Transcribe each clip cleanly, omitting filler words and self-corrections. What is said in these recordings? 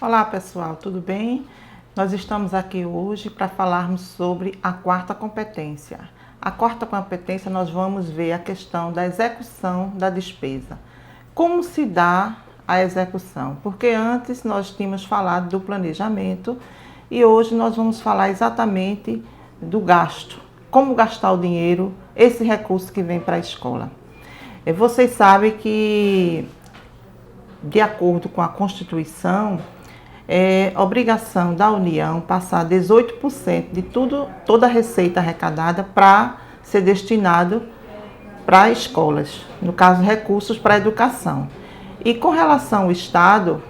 Olá pessoal, tudo bem? Nós estamos aqui hoje para falarmos sobre a quarta competência. A quarta competência nós vamos ver a questão da execução da despesa. Como se dá a execução? Porque antes nós tínhamos falado do planejamento e hoje nós vamos falar exatamente do gasto. Como gastar o dinheiro, esse recurso que vem para a escola. Vocês sabem que, de acordo com a Constituição, é obrigação da União passar 18% de toda a receita arrecadada para ser destinado para escolas, no caso, recursos para a educação. E com relação ao Estado,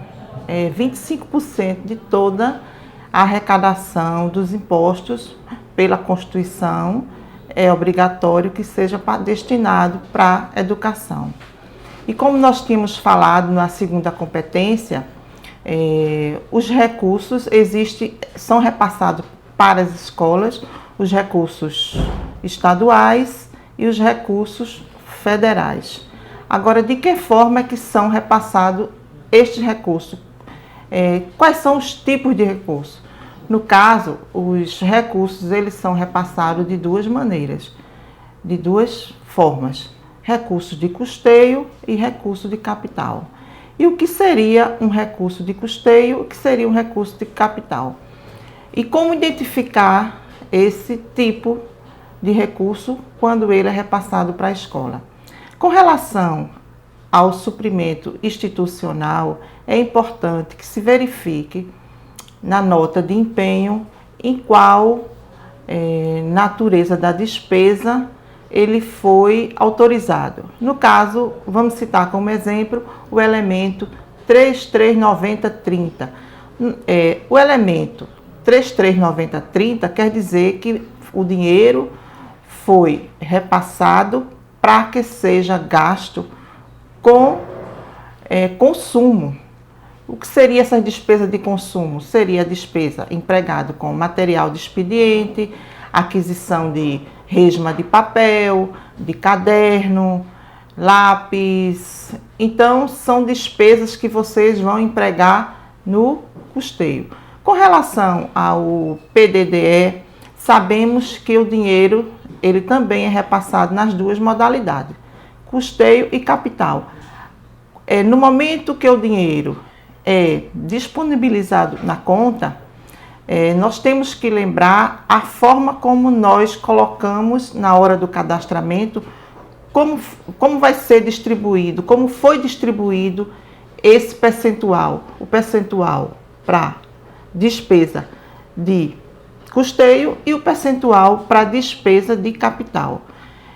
25% de toda a arrecadação dos impostos pela Constituição é obrigatório que seja destinado para a educação. E como nós tínhamos falado na segunda competência, os recursos são repassados para as escolas, os recursos estaduais e os recursos federais. Agora, de que forma é que são repassados estes recursos? Quais são os tipos de recursos? No caso, os recursos eles são repassados de duas maneiras, de duas formas: recurso de custeio e recurso de capital. E o que seria um recurso de custeio, o que seria um recurso de capital? E como identificar esse tipo de recurso quando ele é repassado para a escola? Com relação ao suprimento institucional, é importante que se verifique na nota de empenho em qual natureza da despesa ele foi autorizado. No caso, vamos citar como exemplo o elemento 339030. O elemento 339030 quer dizer que o dinheiro foi repassado para que seja gasto com consumo. O que seria essa despesa de consumo? Seria a despesa empregada com material de expediente, aquisição de resma de papel, de caderno, lápis. Então, são despesas que vocês vão empregar no custeio. Com relação ao PDDE, sabemos que o dinheiro ele também é repassado nas duas modalidades, custeio e capital. No momento que o dinheiro é disponibilizado na conta, nós temos que lembrar a forma como nós colocamos na hora do cadastramento, como vai ser distribuído, como foi distribuído esse percentual, o percentual para despesa de custeio e o percentual para despesa de capital.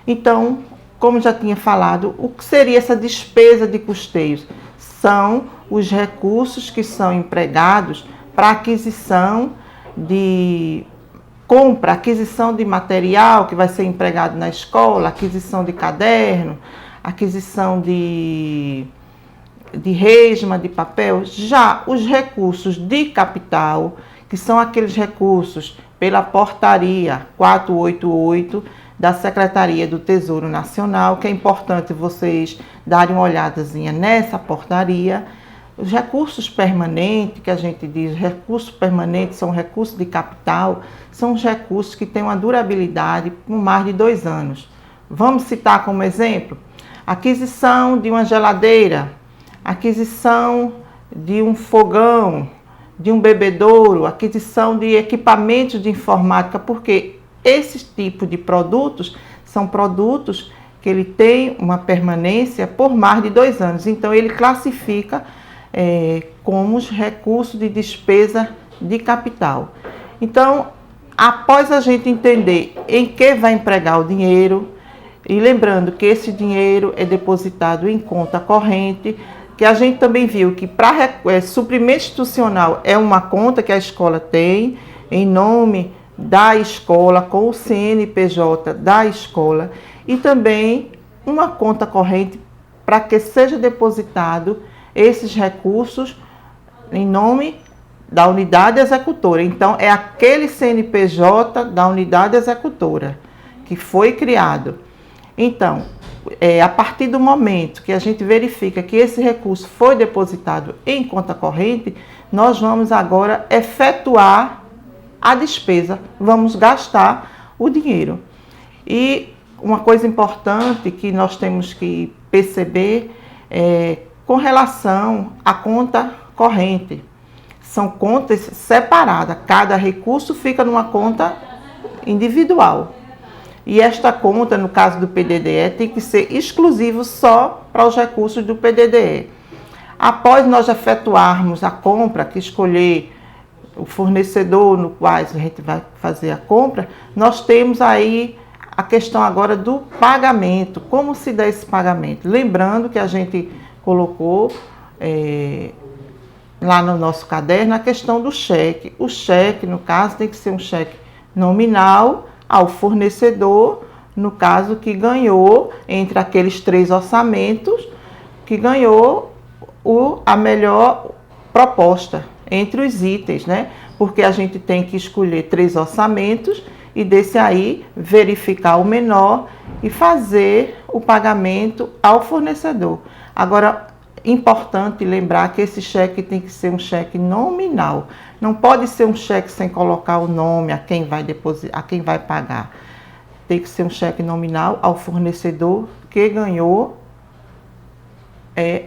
Então, como já tinha falado, o que seria essa despesa de custeios? São os recursos que são empregados para aquisição de compra, aquisição de material que vai ser empregado na escola, aquisição de caderno, aquisição de resma, de papel. Já os recursos de capital, que são aqueles recursos pela portaria 488 da Secretaria do Tesouro Nacional, que é importante vocês darem uma olhadazinha nessa portaria. Os recursos permanentes, que a gente diz, recursos permanentes são recursos de capital, são os recursos que têm uma durabilidade por mais de 2 anos. Vamos citar como exemplo: aquisição de uma geladeira, aquisição de um fogão, de um bebedouro, aquisição de equipamentos de informática, porque esse tipo de produtos são produtos que ele tem uma permanência por mais de 2 anos. Então, ele classifica como os recursos de despesa de capital. Então, após a gente entender em que vai empregar o dinheiro, e lembrando que esse dinheiro é depositado em conta corrente, que a gente também viu que para suprimento institucional é uma conta que a escola tem em nome da escola, com o CNPJ da escola, e também uma conta corrente para que seja depositado esses recursos em nome da unidade executora. Então, é aquele CNPJ da unidade executora que foi criado. Então, a partir do momento que a gente verifica que esse recurso foi depositado em conta corrente, nós vamos agora efetuar a despesa, vamos gastar o dinheiro. E uma coisa importante que nós temos que perceber é com relação à conta corrente. São contas separadas, cada recurso fica numa conta individual. E esta conta, no caso do PDDE, tem que ser exclusivo só para os recursos do PDDE. Após nós efetuarmos a compra, que escolher o fornecedor no qual a gente vai fazer a compra, nós temos aí a questão agora do pagamento. Como se dá esse pagamento? Lembrando que a gente colocou lá no nosso caderno a questão do cheque. O cheque, no caso, tem que ser um cheque nominal ao fornecedor, no caso que ganhou, entre aqueles 3 orçamentos, que ganhou a melhor proposta entre os itens, né? Porque a gente tem que escolher 3 orçamentos e desse aí verificar o menor e fazer o pagamento ao fornecedor. Agora, importante lembrar que esse cheque tem que ser um cheque nominal. Não pode ser um cheque sem colocar o nome a quem vai depositar, a quem vai pagar. Tem que ser um cheque nominal ao fornecedor que ganhou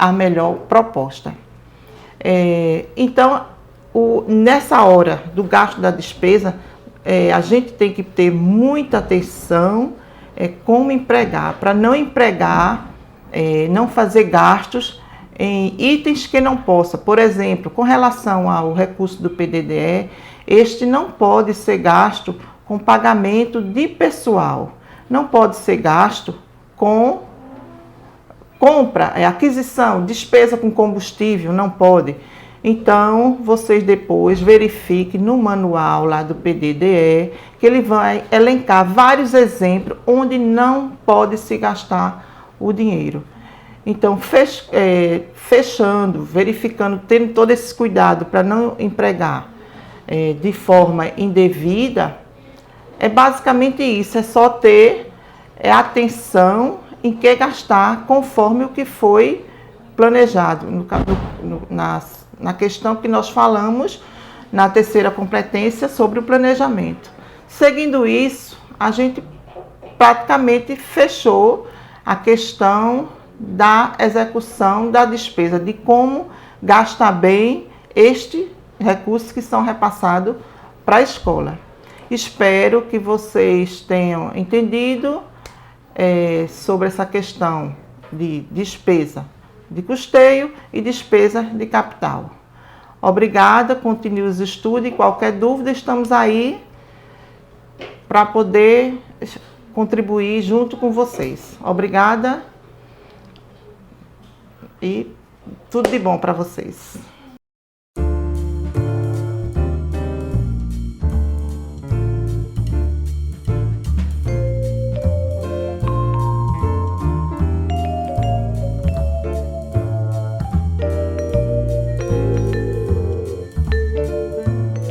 a melhor proposta. Então, nessa hora do gasto da despesa, a gente tem que ter muita atenção como empregar, para não empregar, não fazer gastos em itens que não possa. Por exemplo, com relação ao recurso do PDDE, este não pode ser gasto com pagamento de pessoal, não pode ser gasto com compra, aquisição, despesa com combustível, não pode. Então, vocês depois verifiquem no manual lá do PDDE, que ele vai elencar vários exemplos onde não pode se gastar o dinheiro. Então, fechando, verificando, tendo todo esse cuidado para não empregar de forma indevida, é basicamente isso, é só ter atenção em que gastar conforme o que foi planejado, na questão que nós falamos na terceira competência sobre o planejamento. Seguindo isso, a gente praticamente fechou a questão da execução da despesa, de como gastar bem estes recursos que são repassados para a escola. Espero que vocês tenham entendido sobre essa questão de despesa de custeio e despesa de capital. Obrigada, continue os estudos e qualquer dúvida estamos aí para poder contribuir junto com vocês. Obrigada e tudo de bom para vocês.